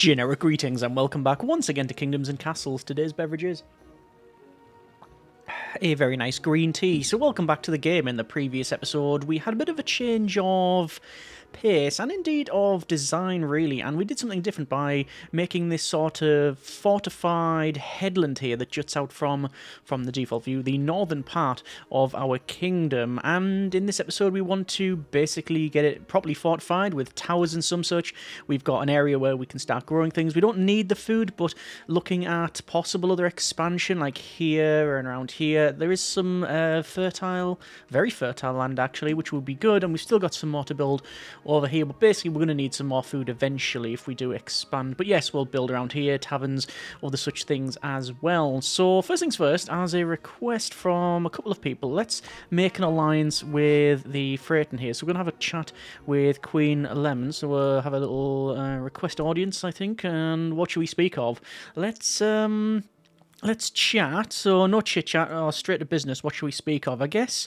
Generic greetings and welcome back once again to Kingdoms and Castles. Today's beverage is a very nice green tea. So welcome back to the game. In the previous episode we had a bit of a change of pace and indeed of design really, and we did something different by making this sort of fortified headland here that juts out from the default view, the northern part of our kingdom. And in this episode we want to basically get it properly fortified with towers and some such. We've got an area where we can start growing things. We don't need the food, but looking at possible other expansion like here and around here, there is some very fertile land actually, which will be good, and we've still got some more to build over here, but basically we're going to need some more food eventually if we do expand. But yes, we'll build around here, taverns, other such things as well. So first things first, as a request from a couple of people, let's make an alliance with the Freyton here. So we're going to have a chat with Queen Lemon, so we'll have a little request audience, I think. And what should we speak of? Let's chat. So no chit-chat, or straight to business. What should we speak of? I guess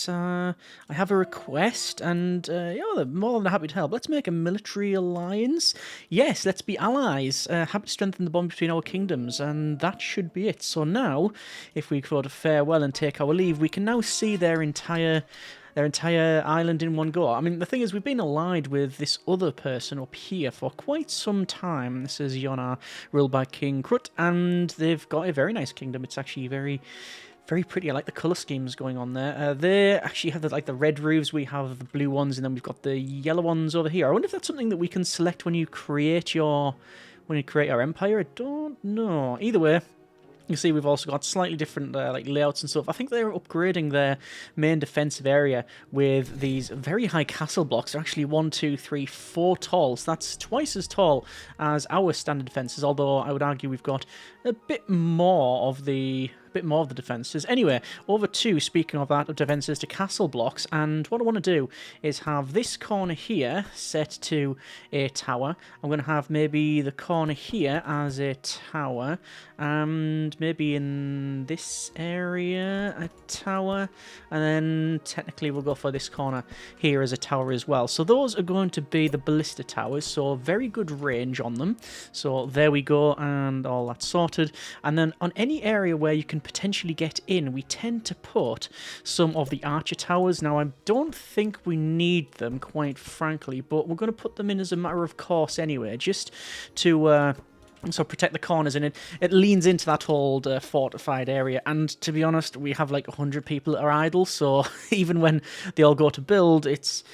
I have a request, and yeah, they're more than happy to help. Let's make a military alliance. Yes, let's be allies. Happy to strengthen the bond between our kingdoms, and that should be it. So now, if we go to farewell and take our leave, we can now see their entire island in one go. I mean, the thing is, we've been allied with this other person up here for quite some time. This is Yona, ruled by King Krut, and they've got a very nice kingdom. It's actually very, very pretty. I like the colour schemes going on there. They actually have the red roofs. We have the blue ones, and then we've got the yellow ones over here. I wonder if that's something that we can select when you create your empire. I don't know. Either way, you see we've also got slightly different layouts and stuff. I think they're upgrading their main defensive area with these very high castle blocks. They're actually 1, 2, 3, 4 tall. So that's twice as tall as our standard defenses, although I would argue we've got a bit more of the defenses. Anyway, over to, speaking of that, of defenses, to castle blocks, and what I want to do is have this corner here set to a tower. I'm going to have maybe the corner here as a tower, and maybe in this area a tower, and then technically we'll go for this corner here as a tower as well. So those are going to be the ballista towers, so very good range on them. So there we go, and all that's sorted. And then on any area where you can potentially get in, we tend to put some of the archer towers. Now, I don't think we need them, quite frankly, but we're going to put them in as a matter of course anyway, just to protect the corners, and it leans into that old fortified area. And to be honest, we have like 100 people that are idle, so even when they all go to build, it's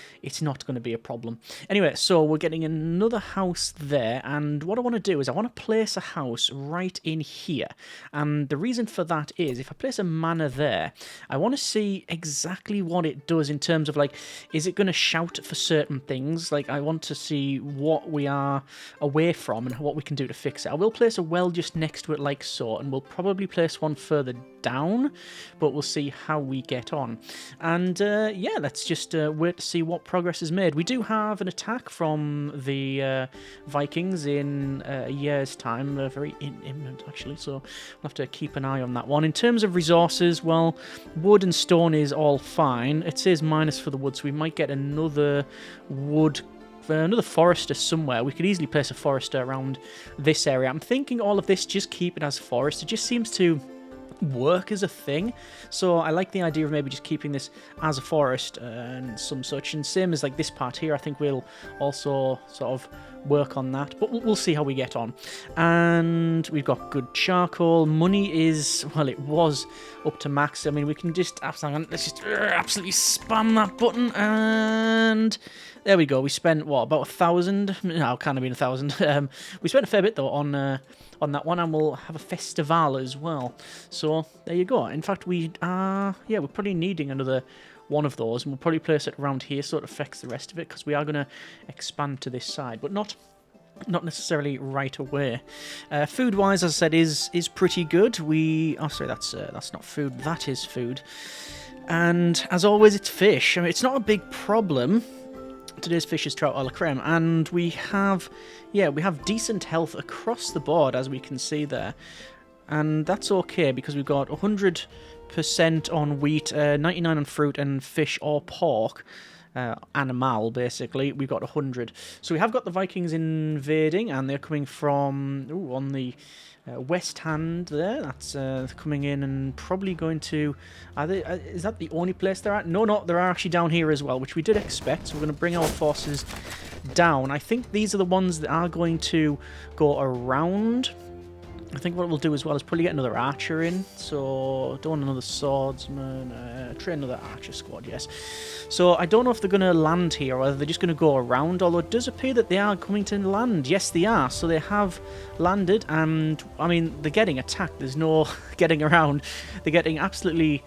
not going to be a problem. Anyway, so we're getting another house there, and what I want to do is I want to place a house right in here. And the reason for that is, if I place a manor there, I want to see exactly what it does in terms of, like, is it going to shout for certain things? Like, I want to see what we are away from and what we can do to fix it. I will place a well just next to it like so, and we'll probably place one further down, but we'll see how we get on. And yeah, let's just wait to see what progress is made. We do have an attack from the Vikings in a year's time, very imminent actually, so we'll have to keep an eye on that one. In terms of resources, well, wood and stone is all fine. It says minus for the wood, so we might get another another forester somewhere. We could easily place a forester around this area. I'm thinking all of this, just keep it as forest. It just seems to work as a thing, so I like the idea of maybe just keeping this as a forest and some such. And same as like this part here, I think we'll also sort of work on that, but we'll see how we get on. And we've got good charcoal. Money is, well, it was up to max. I mean, we can just let's just absolutely spam that button, and there we go. We spent what, about 1,000? No, can't have been 1,000. We spent a fair bit though on that one, and we'll have a festival as well. So there you go. In fact, we're probably needing another one of those, and we'll probably place it around here so it affects the rest of it, because we are going to expand to this side, but not necessarily right away. Food-wise, as I said, is pretty good. Sorry, that's not food. That is food. And as always, it's fish. I mean, it's not a big problem. Today's fish is trout a la creme, and we have decent health across the board, as we can see there, and that's okay because we've got 100% on wheat, 99 on fruit and fish or pork, animal, basically, we've got 100. So we have got the Vikings invading, and they're coming from on the west hand there. That's coming in and probably going to... is that the only place they're at? No, they're actually down here as well, which we did expect. So we're going to bring our forces down. I think these are the ones that are going to go around. I think what we'll do as well is probably get another archer in. So, don't want another swordsman. Train another archer squad, yes. So, I don't know if they're going to land here or whether they're just going to go around. Although it does appear that they are coming to land. Yes, they are. So, they have landed. And, I mean, they're getting attacked. There's no getting around. They're getting absolutely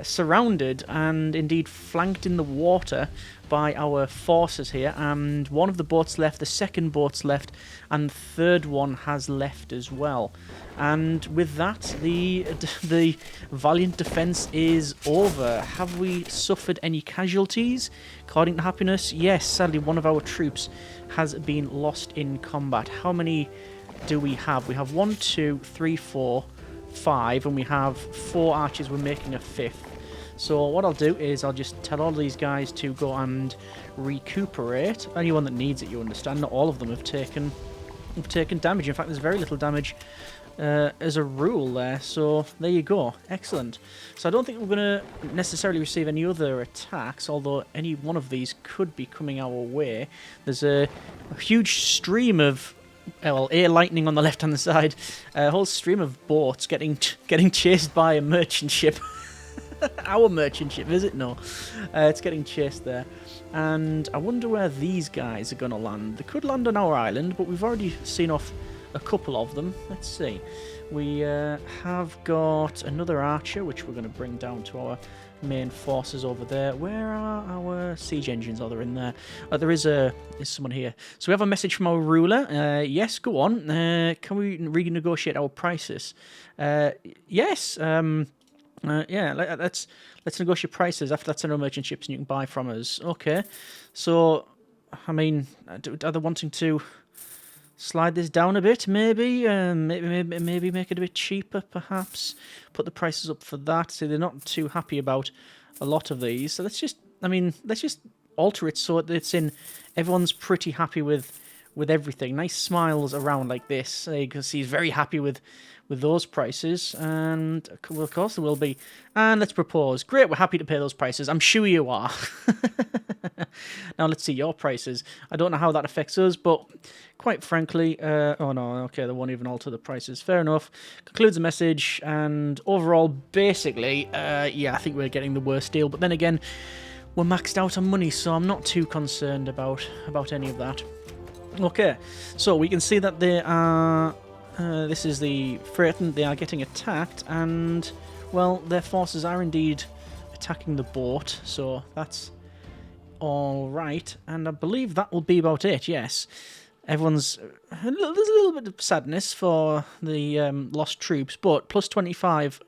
surrounded and indeed flanked in the water by our forces here, and one of the boats left, the second boat's left, and the third one has left as well. And with that, the valiant defense is over. Have we suffered any casualties? According to Happiness, yes, sadly one of our troops has been lost in combat. How many do we have? We have 1, 2, 3, 4, 5, and we have 4 archers. We're making a 5th. So what I'll do is I'll just tell all these guys to go and recuperate. Anyone that needs it, you understand. Not all of them have taken damage. In fact, there's very little damage as a rule there. So there you go. Excellent. So I don't think we're going to necessarily receive any other attacks, although any one of these could be coming our way. There's a huge stream of... well, air lightning on the left-hand side. A whole stream of boats getting chased by a merchant ship. Our merchant ship, is it? No. It's getting chased there. And I wonder where these guys are going to land. They could land on our island, but we've already seen off a couple of them. Let's see. We have got another archer, which we're going to bring down to our main forces over there. Where are our siege engines? Oh, they're in there. There is someone here. So we have a message from our ruler. Yes, go on. Can we renegotiate our prices? Yes. Yeah, let's negotiate prices. After that, send our merchant ships and you can buy from us. Okay. So, I mean, are they wanting to slide this down a bit? Maybe, maybe make it a bit cheaper, perhaps. Put the prices up for that. So they're not too happy about a lot of these. So let's just alter it so that it's in. Everyone's pretty happy with everything. Nice smiles around like this. You can see he's very happy with those prices, and well, of course there will be. And let's propose. Great, we're happy to pay those prices. I'm sure you are. Now let's see your prices. I don't know how that affects us, but quite frankly, oh no, okay, they won't even alter the prices. Fair enough. Concludes the message, and overall, basically, yeah, I think we're getting the worst deal. But then again, we're maxed out on money, so I'm not too concerned about any of that. Okay, so we can see that they are... this is the Freton. They are getting attacked, and, well, their forces are indeed attacking the boat, so that's all right. And I believe that will be about it, yes. There's a little bit of sadness for the lost troops, but plus 25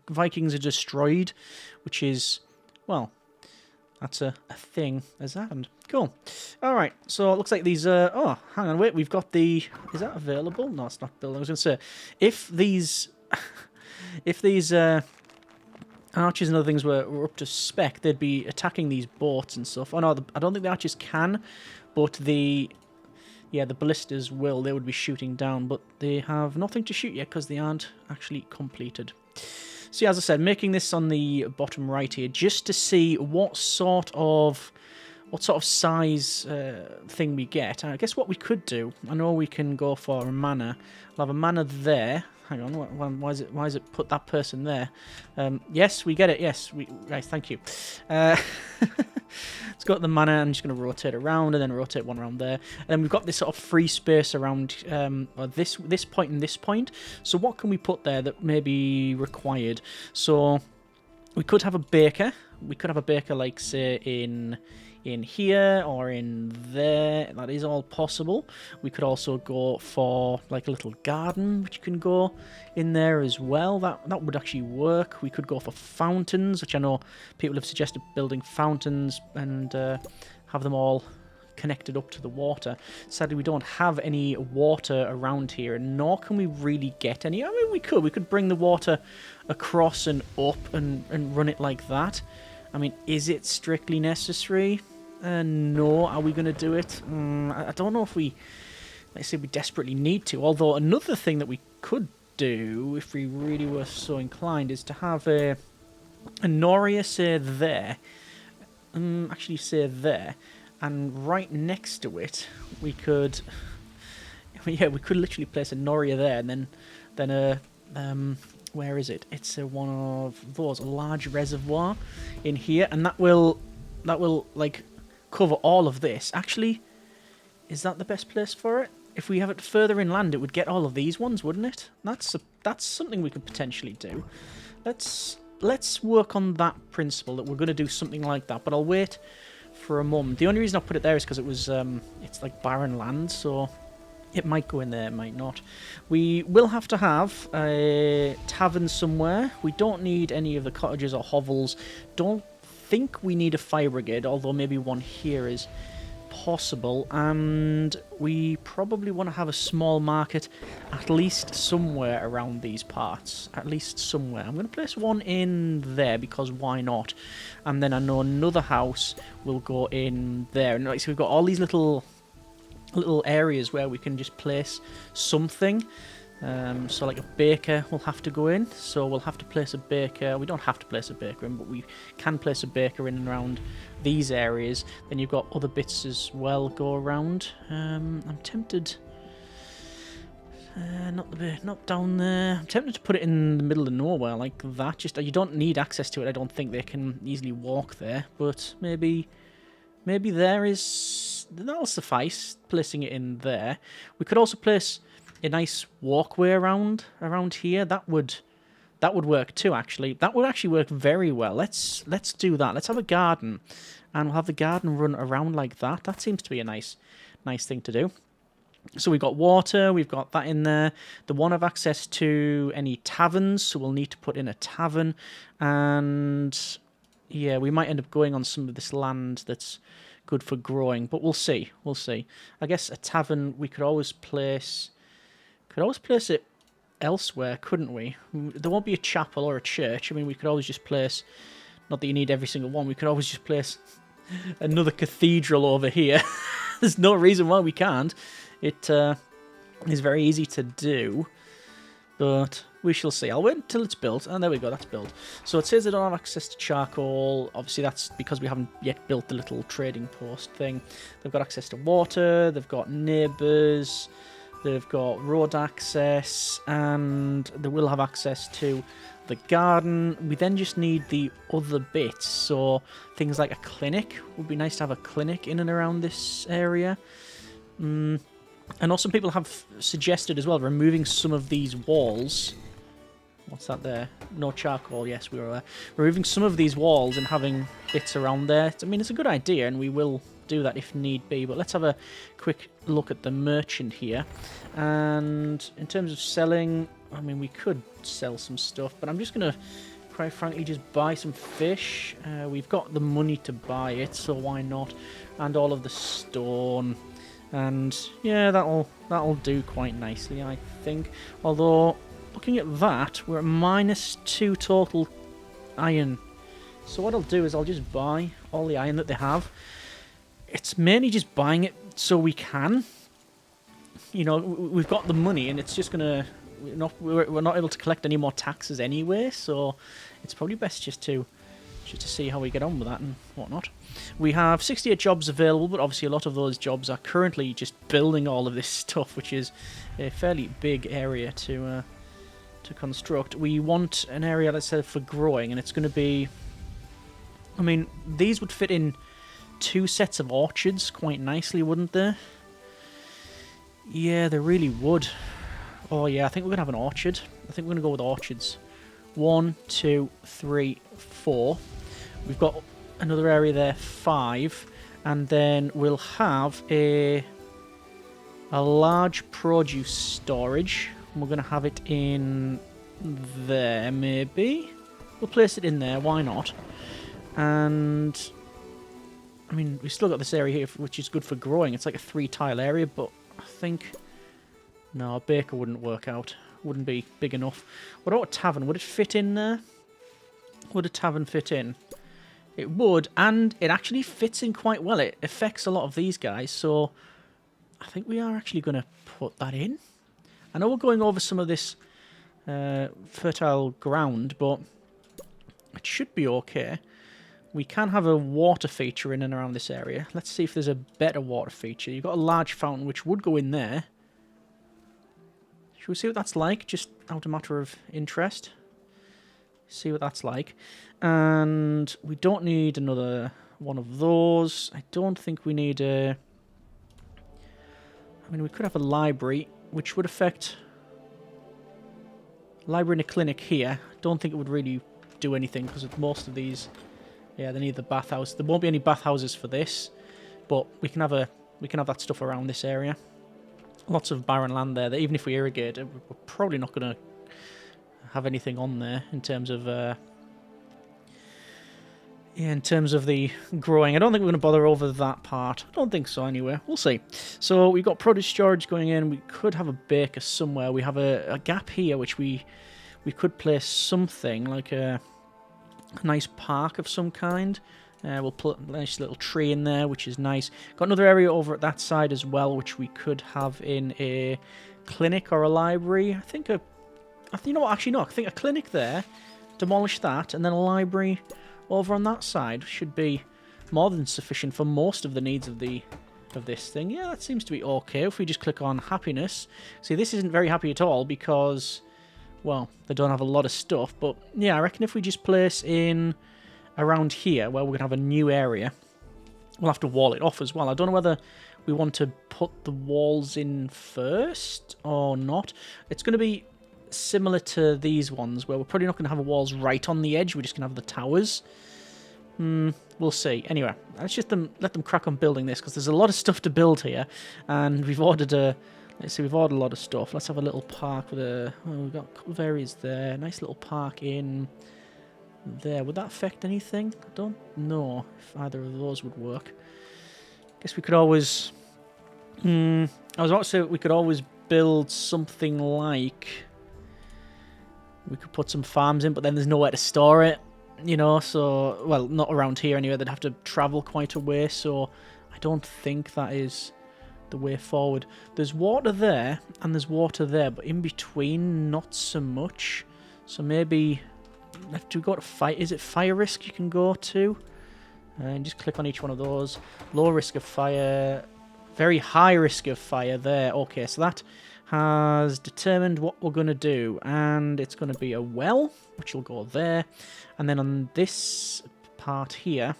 Vikings are destroyed, which is, well... that's a thing as happened. Cool. All right. So it looks like these... oh, hang on. Wait. We've got the... is that available? No, it's not building. I was going to say, if these... if these archers and other things were up to spec, they'd be attacking these boats and stuff. Oh, no. I don't think the archers can, but the... yeah, the ballistas will. They would be shooting down, but they have nothing to shoot yet because they aren't actually completed. So yeah, as I said, making this on the bottom right here, just to see what sort of size thing we get. I guess what we could do, I know we can go for a manor. I'll have a manor there. Hang on, why is it put that person there? Yes, we get it. Yes, right. Thank you. Let's go to the manor. I'm just going to rotate around and then rotate one around there. And then we've got this sort of free space around this point and this point. So what can we put there that may be required? So we could have a baker. We could have a baker, like, say, in here or in there. That is all possible. We could also go for, like, a little garden, which can go in there as well. That would actually work. We could go for fountains, which I know people have suggested building fountains and have them all connected up to the water. Sadly, we don't have any water around here, nor can we really get any. I mean, we could bring the water across and up and run it like that. I mean, is it strictly necessary? No. Are we going to do it? I don't know if we... Let's say we desperately need to. Although another thing that we could do, if we really were so inclined, is to have a Noria, say, there. Actually, say there. And right next to it, we could... Yeah, we could literally place a Noria there, and then a... where is it? It's one of those, a large reservoir in here, and that will like cover all of this. Actually, is that the best place for it? If we have it further inland, it would get all of these ones, wouldn't it? That's something we could potentially do. Let's work on that principle that we're going to do something like that. But I'll wait for a moment. The only reason I put it there is because it was it's like barren land, so it might go in there, it might not. We will have to have a tavern somewhere. We don't need any of the cottages or hovels. Don't think we need a fire brigade, although maybe one here is possible. And we probably want to have a small market at least somewhere around these parts. At least somewhere. I'm going to place one in there because why not? And then I know another house will go in there. And so we've got all these little areas where we can just place something. So like a baker will have to go in. So we'll have to place a baker. We don't have to place a baker in, but we can place a baker in and around these areas. Then you've got other bits as well go around. I'm tempted... not down there. I'm tempted to put it in the middle of nowhere like that. Just you don't need access to it. I don't think they can easily walk there. But maybe there is... That'll suffice, placing it in there. We could also place a nice walkway around here. That would work too, actually. That would actually work very well. Let's do that. Let's have a garden, and we'll have the garden run around like that. That seems to be a nice thing to do. So we've got water, we've got that in there. The one have access to any taverns, so we'll need to put in a tavern. And yeah, we might end up going on some of this land that's good for growing, but we'll see. I guess a tavern we could always place it elsewhere, couldn't we? There won't be a chapel or a church. I mean, we could always just place, not that you need every single one, we could always just place another cathedral over here. There's no reason why we can't. It is very easy to do, but we shall see. I'll wait until it's built. And there we go, that's built. So it says they don't have access to charcoal. Obviously, that's because we haven't yet built the little trading post thing. They've got access to water. They've got neighbours. They've got road access. And they will have access to the garden. We then just need the other bits. So things like a clinic. Would be nice to have a clinic in and around this area. I know some people have suggested as well removing some of these walls. What's that there? No charcoal. Yes, we were aware. Removing some of these walls and having bits around there. I mean, it's a good idea, and we will do that if need be. But let's have a quick look at the merchant here. And in terms of selling, I mean, we could sell some stuff, but I'm just going to, quite frankly, just buy some fish. We've got the money to buy it, so why not? And all of the stone. And yeah, that'll do quite nicely, I think. Although, looking at that, we're at -2 total iron. So what I'll do is I'll just buy all the iron that they have. It's mainly just buying it so we can. You know, we've got the money, and it's just gonna... We're not able to collect any more taxes anyway, so it's probably best just to see how we get on with that and whatnot. We have 68 jobs available, but obviously a lot of those jobs are currently just building all of this stuff, which is a fairly big area to construct. We want an area, let's say, for growing, and it's going to be... I mean, these would fit in 2 sets of orchards quite nicely, wouldn't they? Yeah, they really would. Oh yeah, I think we're going to have an orchard. I think we're going to go with orchards. 1, 2, 3, 4. We've got another area there, 5. And then we'll have a large produce storage. We're going to have it in there, maybe. We'll place it in there, why not? And, I mean, we've still got this area here, which is good for growing. It's like a 3-tile area, but I think... No, a baker wouldn't work out. Wouldn't be big enough. What about a tavern? Would it fit in there? Would a tavern fit in? It would, and it actually fits in quite well. It affects a lot of these guys, so I think we are actually going to put that in. I know we're going over some of this fertile ground, but it should be okay. We can have a water feature in and around this area. Let's see if there's a better water feature. You've got a large fountain, which would go in there. Should we see what that's like? Just out of matter of interest. See what that's like. And we don't need another one of those. I don't think we need a... I mean, we could have a library, which would affect... Library and a clinic here. Don't think it would really do anything, because most of these... Yeah, they need the bathhouse. There won't be any bathhouses for this, but we can have that stuff around this area. Lots of barren land there that even if we irrigate it, we're probably not going to have anything on there in terms of the growing. I don't think we're going to bother over that part. I don't think so anyway. We'll see. So we've got produce storage going in. We could have a baker somewhere. We have a gap here which we could place something like a nice park of some kind. We'll put a nice little tree in there, which is nice. Got another area over at that side as well, which we could have in a clinic or a library. I think you know what? Actually, no. I think a clinic there, demolish that, and then a library over on that side should be more than sufficient for most of the needs of this thing. Yeah, that seems to be okay. If we just click on happiness, see, this isn't very happy at all because, well, they don't have a lot of stuff. But yeah, I reckon if we just place in around here where we're going to have a new area, we'll have to wall it off as well. I don't know whether we want to put the walls in first or not. It's going to be similar to these ones where we're probably not going to have the walls right on the edge. We're just going to have the towers. We'll see. Anyway, let's just let them crack on building this because there's a lot of stuff to build here, and we've ordered a... Let's see, we've ordered a lot of stuff. Let's have a little park with a... Oh, we've got a couple of areas there. Nice little park in there. Would that affect anything? I don't know if either of those would work. Guess we could always... I was about to say we could always build something like... We could put some farms in, but then there's nowhere to store it, you know, so... Well, not around here anyway. They'd have to travel quite a way, so I don't think that is the way forward. There's water there, and there's water there, but in between, not so much. So maybe... Do we go to fire? Is it fire risk you can go to? And just click on each one of those. Low risk of fire. Very high risk of fire there. Okay, so that has determined what we're going to do. And it's going to be a well, which will go there. And then on this part here,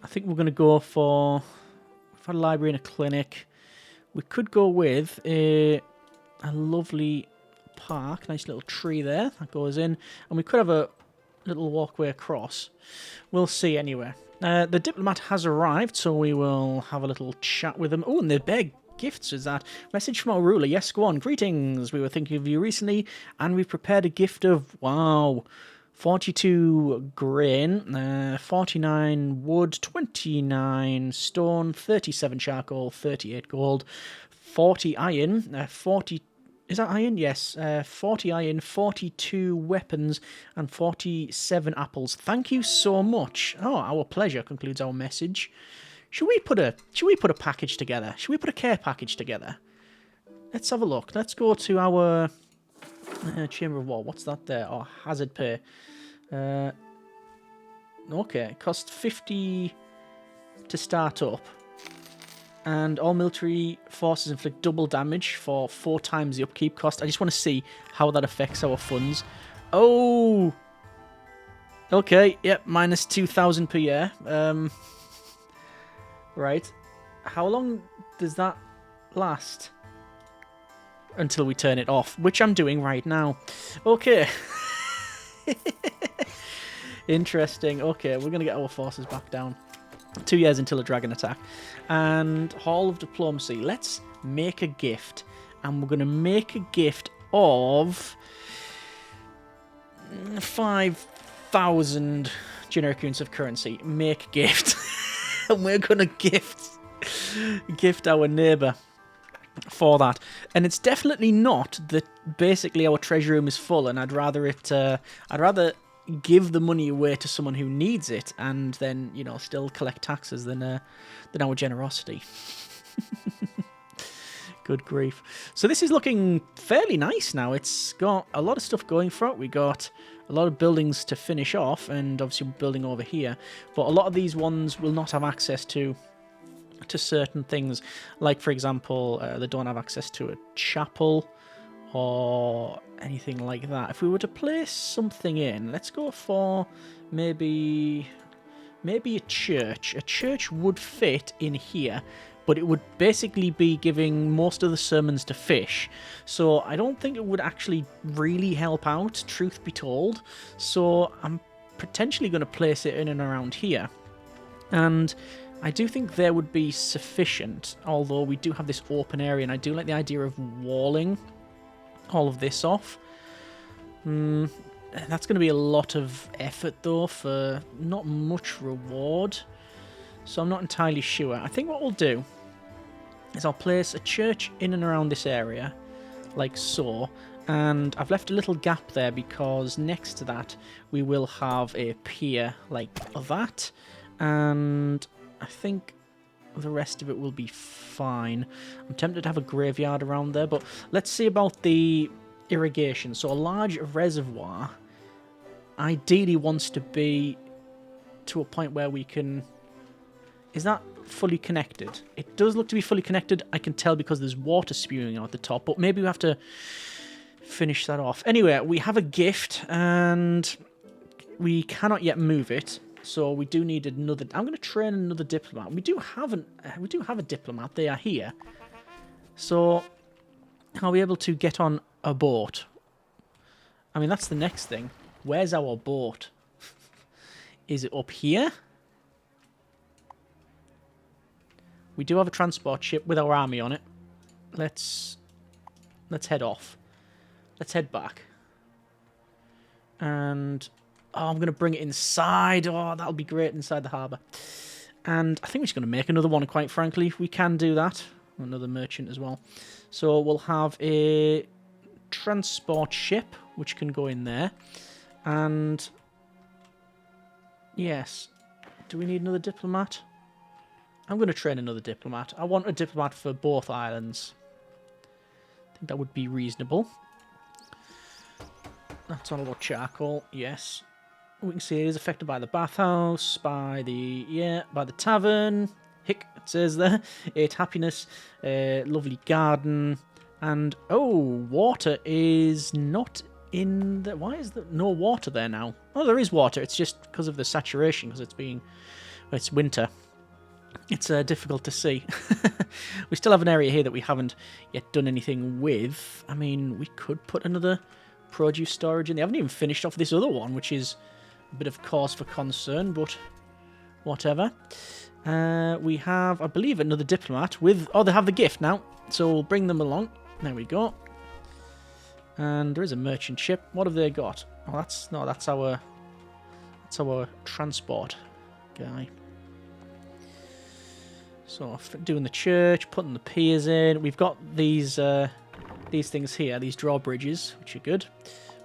I think we're going to go for... We've had a library and a clinic. We could go with a lovely park. Nice little tree there that goes in. And we could have a little walkway across. We'll see anyway. The diplomat has arrived, so we will have a little chat with them. Oh, and the big gifts is that. Message from our ruler. Yes, go on. Greetings. We were thinking of you recently, and we prepared a gift of, wow, 42 grain, 49 wood, 29 stone, 37 charcoal, 38 gold, 40 iron, 40... Is that iron? Yes. 40 iron, 42 weapons, and 47 apples. Thank you so much. Oh, our pleasure, concludes our message. Should we put a package together? Should we put a care package together? Let's have a look. Let's go to our Chamber of War. What's that there? Oh, hazard pay. Okay, it costs 50 to start up. And all military forces inflict double damage for 4 times the upkeep cost. I just want to see how that affects our funds. Oh! Okay, yep, minus 2,000 per year. Right. How long does that last? Until we turn it off, which I'm doing right now. Okay. Interesting. Okay, we're going to get our forces back down. 2 years until a dragon attack. And Hall of Diplomacy. Let's make a gift. And we're going to make a gift of 5,000 generic units of currency. Make gift. And we're going to gift our neighbour for that. And it's definitely not that basically our treasure room is full and I'd rather give the money away to someone who needs it and then, you know, still collect taxes than our generosity. Good grief. So this is looking fairly nice now. It's got a lot of stuff going for it. We got a lot of buildings to finish off, and obviously we're building over here. But a lot of these ones will not have access to certain things. Like, for example, they don't have access to a chapel or anything like that. If we were to place something in, let's go for maybe a church. A church would fit in here, but it would basically be giving most of the sermons to fish. So I don't think it would actually really help out, truth be told. So I'm potentially going to place it in and around here. And I do think there would be sufficient, although we do have this open area, and I do like the idea of walling all of this off. That's going to be a lot of effort, though, for not much reward. So I'm not entirely sure. I think what we'll do is I'll place a church in and around this area, like so. And I've left a little gap there because next to that we will have a pier like that. And I think the rest of it will be fine. I'm tempted to have a graveyard around there, but let's see about the irrigation. So a large reservoir ideally wants to be to a point where we can... Is that fully connected? It does look to be fully connected. I can tell because there's water spewing out the top, but maybe we have to finish that off. Anyway, we have a gift and we cannot yet move it. So we do need another... I'm going to train another diplomat. We do have a diplomat. They are here. So are we able to get on a boat? I mean, that's the next thing. Where's our boat? Is it up here? We do have a transport ship with our army on it. Let's head off. Let's head back. And... Oh, I'm going to bring it inside. Oh, that'll be great inside the harbour. And I think we're just going to make another one, quite frankly. We can do that. Another merchant as well. So we'll have a transport ship, which can go in there. And... Yes. Do we need another diplomat? I'm going to train another diplomat. I want a diplomat for both islands. I think that would be reasonable. That's on a lot of charcoal. Yes. We can see it is affected by the bathhouse, by the tavern. Hick, it says there. 8 happiness, lovely garden, and water is not in the... Why is there no water there now? Oh, there is water. It's just because of the saturation, because it's winter. It's difficult to see. We still have an area here that we haven't yet done anything with. I mean, we could put another produce storage in. They haven't even finished off this other one, which is a bit of cause for concern, but whatever. We have, I believe, another diplomat with... Oh, they have the gift now, so we'll bring them along. There we go. And there is a merchant ship. What have they got? Oh, that's our transport guy. So doing the church, putting the piers in. We've got these things here, these drawbridges, which are good.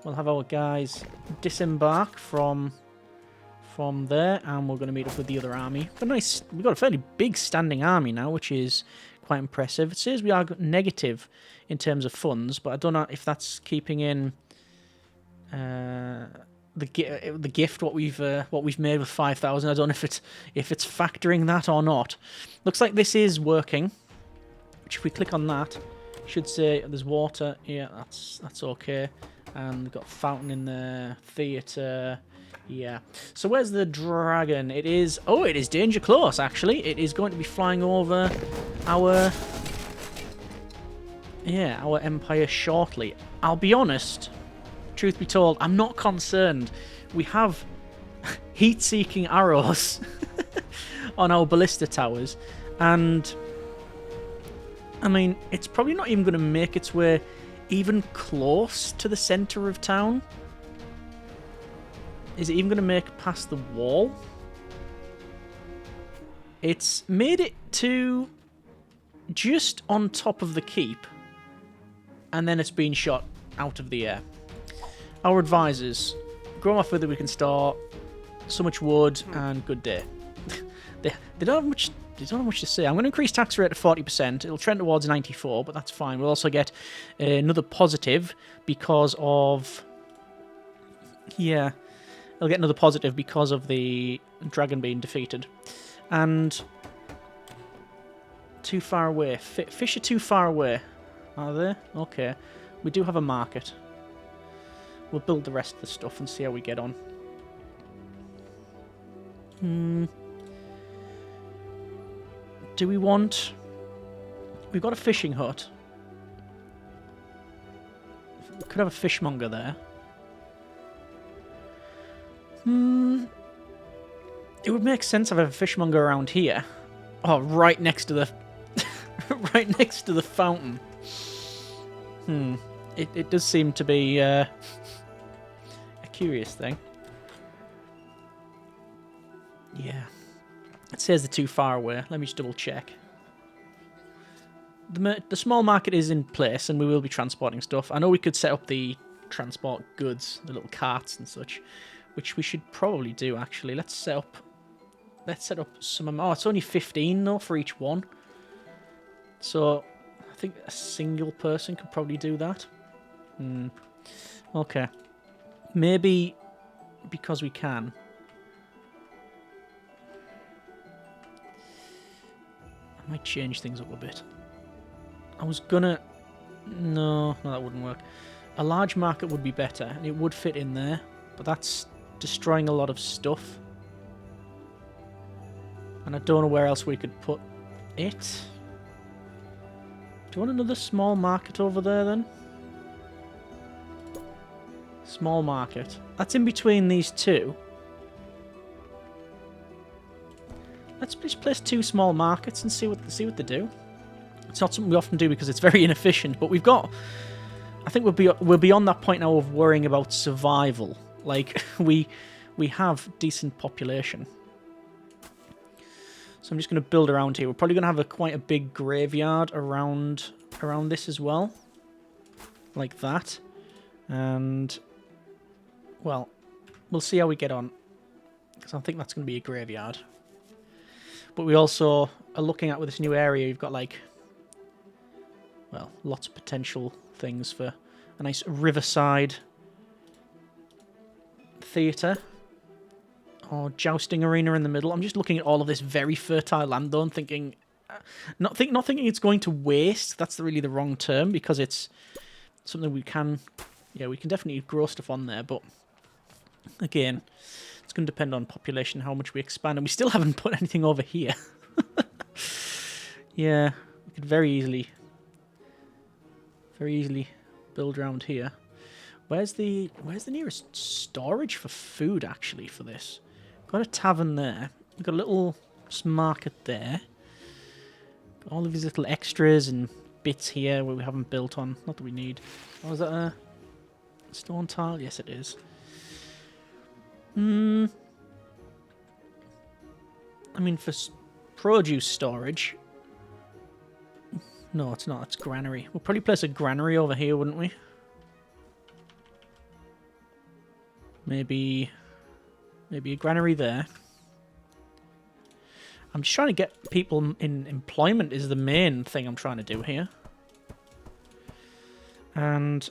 We'll have our guys disembark from there, and we're going to meet up with the other army. But nice, we've got a fairly big standing army now, which is quite impressive. It says we are negative in terms of funds, but I don't know if that's keeping in the gift what we've made with 5,000. I don't know if it's factoring that or not. Looks like this is working. Which if we click on that, should say there's water. Yeah, that's okay. And we've got a fountain in the theatre. Yeah. So where's the dragon? It is... Oh, it is danger close, actually. It is going to be flying over our empire shortly. I'll be honest, truth be told, I'm not concerned. We have heat-seeking arrows on our ballista towers. And, I mean, it's probably not even going to make its way even close to the centre of town. Is it even going to make it past the wall? It's made it to just on top of the keep, and then it's been shot out of the air. Our advisors, grow more food that we can store. So much wood and good day. they don't have much. They don't have much to say. I'm going to increase tax rate to 40%. It'll trend towards 94, but that's fine. We'll also get another positive because of... Yeah, we'll get another positive because of the dragon being defeated. And too far away. Fish are too far away. Are they? Okay. We do have a market. We'll build the rest of the stuff and see how we get on. Do we want... We've got a fishing hut. We could have a fishmonger there. It would make sense to have a fishmonger around here. Oh, right next to the... right next to the fountain. It does seem to be a curious thing. Yeah. It says they're too far away. Let me just double check. The small market is in place and we will be transporting stuff. I know we could set up the transport goods, the little carts and such, which we should probably do actually. Let's set up some... Oh, it's only 15 though for each one. So I think a single person could probably do that. Okay. Maybe because we can. I might change things up a bit. I was gonna... No, that wouldn't work. A large market would be better, and it would fit in there, but that's destroying a lot of stuff. And I don't know where else we could put it. Do you want another small market over there, then? Small market. That's in between these two. Let's just place 2 small markets and see what they do. It's not something we often do because it's very inefficient, but we've got... I think we're beyond that point now of worrying about survival. Like, we have decent population. So I'm just going to build around here. We're probably going to have quite a big graveyard around this as well. Like that. And, well, we'll see how we get on. Because I think that's going to be a graveyard. But we also are looking at, with this new area, you've got, like, well, lots of potential things for a nice riverside theatre. Or jousting arena in the middle. I'm just looking at all of this very fertile land, though, and thinking... Not thinking it's going to waste. That's really the wrong term, because it's something we can... Yeah, we can definitely grow stuff on there, but... Again, it's going to depend on population, how much we expand, and we still haven't put anything over here. Yeah, we could very easily build around here. Where's the nearest storage for food, actually, for this? Got a tavern there. We've got a little market there. Got all of these little extras and bits here where we haven't built on. Not that we need. Oh, is that a stone tile? Yes, it is. I mean, for produce storage... No, it's not. It's granary. We'll probably place a granary over here, wouldn't we? Maybe a granary there. I'm just trying to get people in employment is the main thing I'm trying to do here. And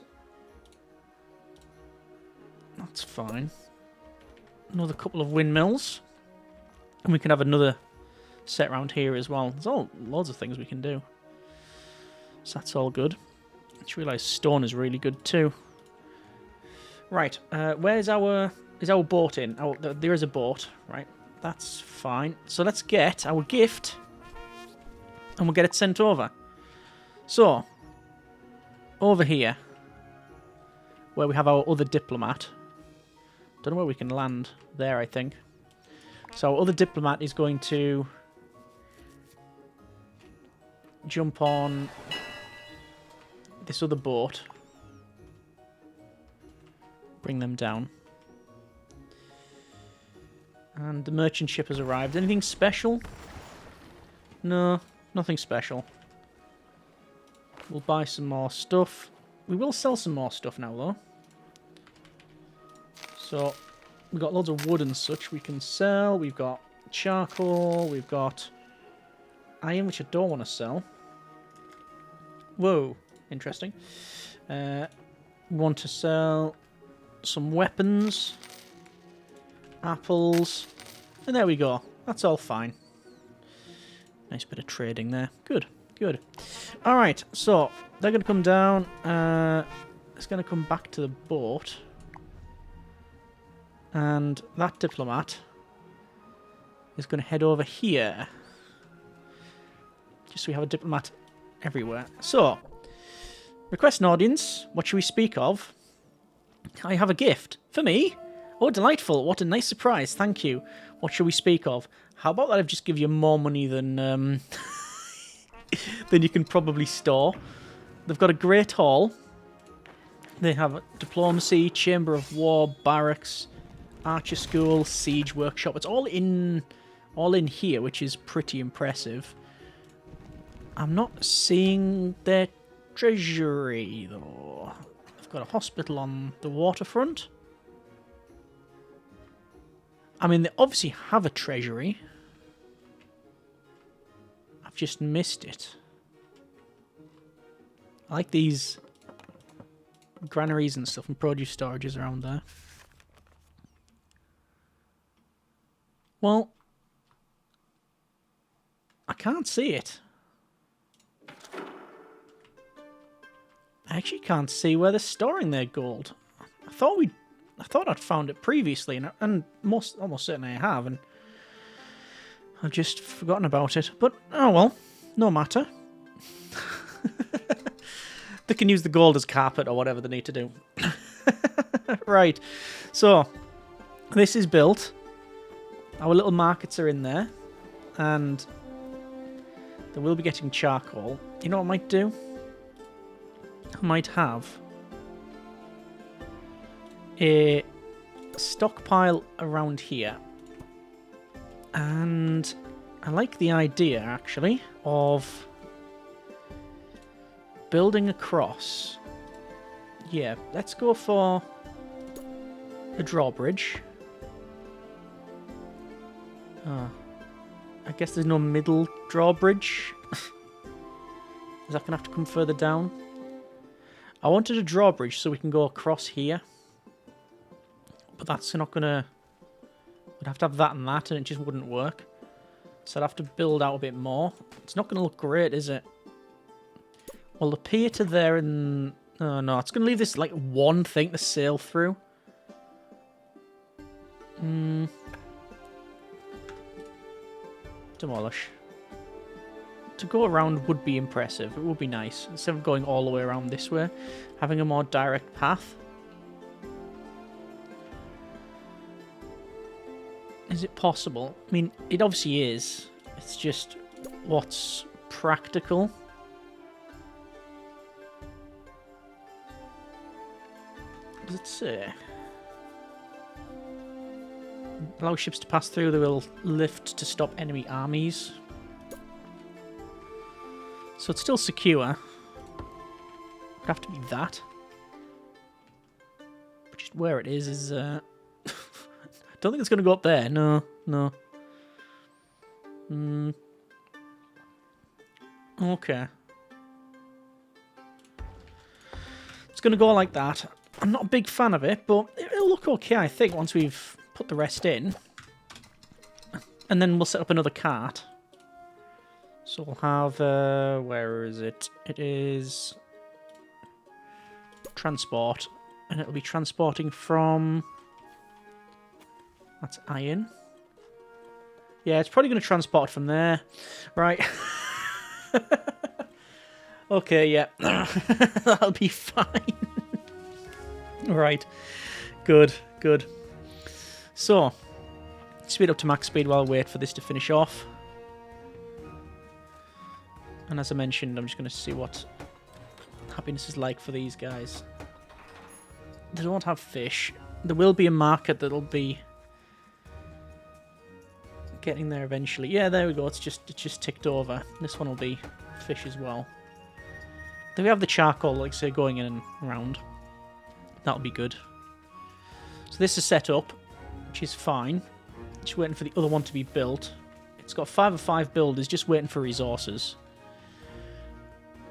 that's fine. Another couple of windmills. And we can have another set around here as well. There's loads of things we can do. So that's all good. I just realised stone is really good too. Right, where's our boat in? There is a boat, right? That's fine. So let's get our gift, and we'll get it sent over. So, over here, where we have our other diplomat. Don't know where we can land there, I think. So our other diplomat is going to jump on this other boat. Bring them down. And the merchant ship has arrived. Anything special? No, nothing special. We'll buy some more stuff. We will sell some more stuff now, though. So we've got loads of wood and such we can sell. We've got charcoal. We've got iron, which I don't want to sell. Whoa, interesting. We want to sell some weapons, apples, and there we go. That's all fine. Nice bit of trading there. Good, good. All right, so they're going to come down. It's going to come back to the boat. And that diplomat is going to head over here. Just so we have a diplomat everywhere. So, request an audience. What should we speak of? I have a gift. For me? Oh, delightful. What a nice surprise. Thank you. What should we speak of? How about that I've just give you more money than than you can probably store. They've got a great hall. They have diplomacy, chamber of war, barracks, archer school, siege workshop. It's all in here, which is pretty impressive. I'm not seeing their treasury, though. I've got a hospital on the waterfront. I mean, they obviously have a treasury. I've just missed it. I like these granaries and stuff and produce storages around there. Well, I can't see it. I actually can't see where they're storing their gold. I thought I'd found it previously, and almost certainly I have, and I've just forgotten about it. But oh well, no matter. They can use the gold as carpet or whatever they need to do. Right, so this is built. Our little markets are in there, and they will be getting charcoal. You know what I might do? I might have a stockpile around here. And I like the idea, actually, of building across. Yeah, let's go for a drawbridge. I guess there's no middle drawbridge. Is that going to have to come further down? I wanted a drawbridge so we can go across here. But that's not going to... We'd have to have that and that, and it just wouldn't work. So I'd have to build out a bit more. It's not going to look great, is it? Well, the pier to there and... Oh, no, it's going to leave this, like, one thing to sail through. Demolish. To go around would be impressive. It would be nice. Instead of going all the way around this way, having a more direct path. Is it possible? I mean, it obviously is. It's just what's practical. What does it say? Allow ships to pass through. They will lift to stop enemy armies. So it's still secure. It'd have to be that. But just where it is I don't think it's going to go up there. No, no. Okay. It's going to go like that. I'm not a big fan of it, but it'll look okay, I think, once we've put the rest in. And then we'll set up another cart. So we'll have, where is it? It is transport. And it'll be transporting from... That's iron. Yeah, it's probably going to transport from there. Right. Okay, yeah. That'll be fine. Right. Good, good. So, speed up to max speed while I wait for this to finish off. And as I mentioned, I'm just going to see what happiness is like for these guys. They don't have fish. There will be a market that'll be getting there eventually. Yeah, there we go. It's just ticked over. This one will be fish as well. Then we have the charcoal, like I say, going in and around. That'll be good. So this is set up, which is fine. Just waiting for the other one to be built. It's got 5 of 5 builders, just waiting for resources.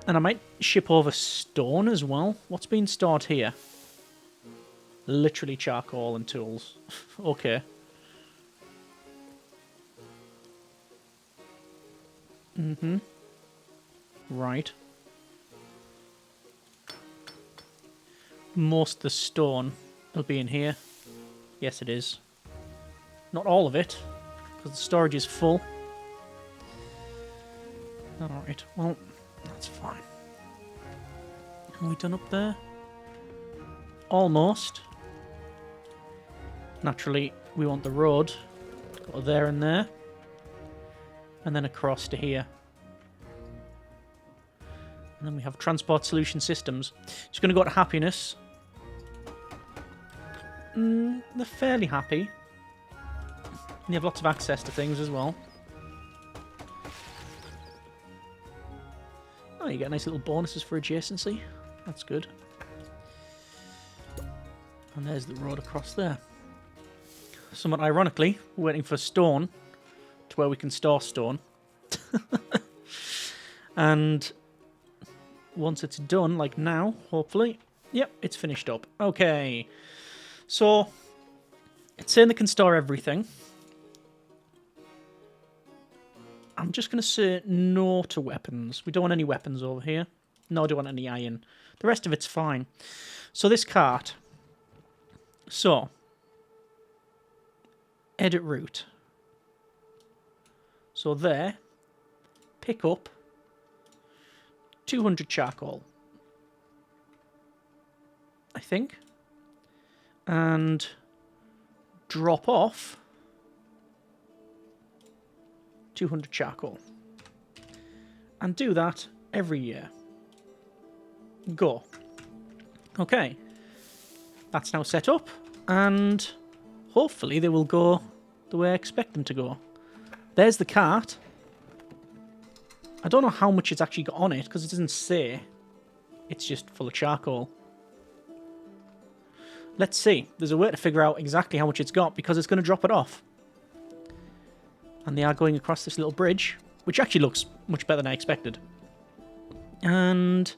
And I might ship over stone as well. What's being stored here? Literally charcoal and tools. Okay. Right. Most of the stone will be in here. Yes, it is. Not all of it, because the storage is full. Alright, well, that's fine. Are we done up there? Almost. Naturally, we want the road. Go there and there. And then across to here. And then we have transport solution systems. Just going to go to happiness. They're fairly happy. And you have lots of access to things as well. Oh, you get nice little bonuses for adjacency. That's good. And there's the road across there. Somewhat ironically, we're waiting for stone to where we can store stone. And once it's done, like now, hopefully, yep, it's finished up. Okay. So, it's saying they can store everything. I'm just going to say no to weapons. We don't want any weapons over here. No, I don't want any iron. The rest of it's fine. So this cart. So, edit route. So there, pick up 200 charcoal, I think, and drop off 200 charcoal. And do that every year. Go. Okay. That's now set up, and hopefully they will go the way I expect them to go. There's the cart. I don't know how much it's actually got on it, because it doesn't say. It's just full of charcoal. Let's see. There's a way to figure out exactly how much it's got, because it's going to drop it off. And they are going across this little bridge, which actually looks much better than I expected. And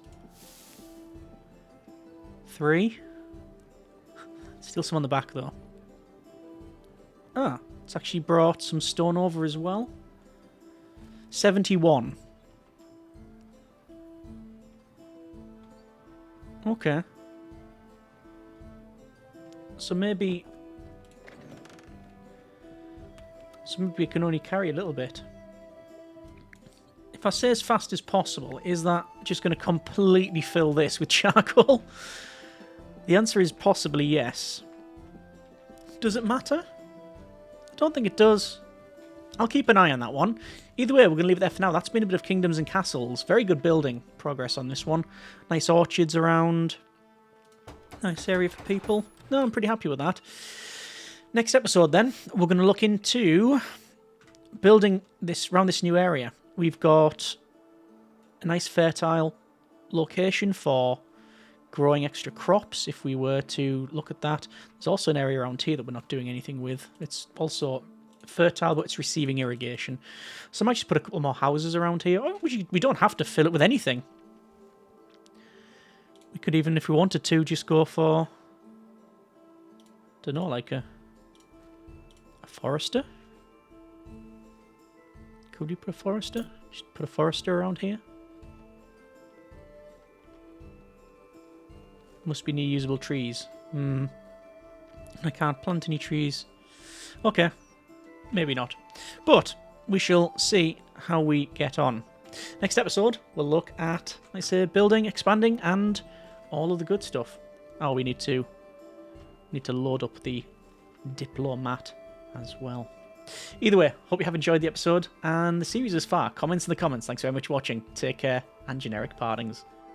3. Still some on the back, though. Ah, it's actually brought some stone over as well. 71. Okay. So maybe we can only carry a little bit. If I say as fast as possible, is that just going to completely fill this with charcoal? The answer is possibly yes. Does it matter? I don't think it does. I'll keep an eye on that one. Either way, we're going to leave it there for now. That's been a bit of Kingdoms and Castles. Very good building progress on this one. Nice orchards around. Nice area for people. No, I'm pretty happy with that. Next episode, then, we're going to look into building this around this new area. We've got a nice fertile location for growing extra crops, if we were to look at that. There's also an area around here that we're not doing anything with. It's also fertile, but it's receiving irrigation. So I might just put a couple more houses around here. Or we don't have to fill it with anything. We could even, if we wanted to, just go for, don't know, like a forester? Could we put a forester? Just put a forester around here. Must be near usable trees. I can't plant any trees. Okay. Maybe not. But we shall see how we get on. Next episode, we'll look at, like I say, building, expanding, and all of the good stuff. Oh, we need to load up the diplomat as well. Either way, hope you have enjoyed the episode and the series as far. Comments in the comments. Thanks very much for watching. Take care, and generic partings.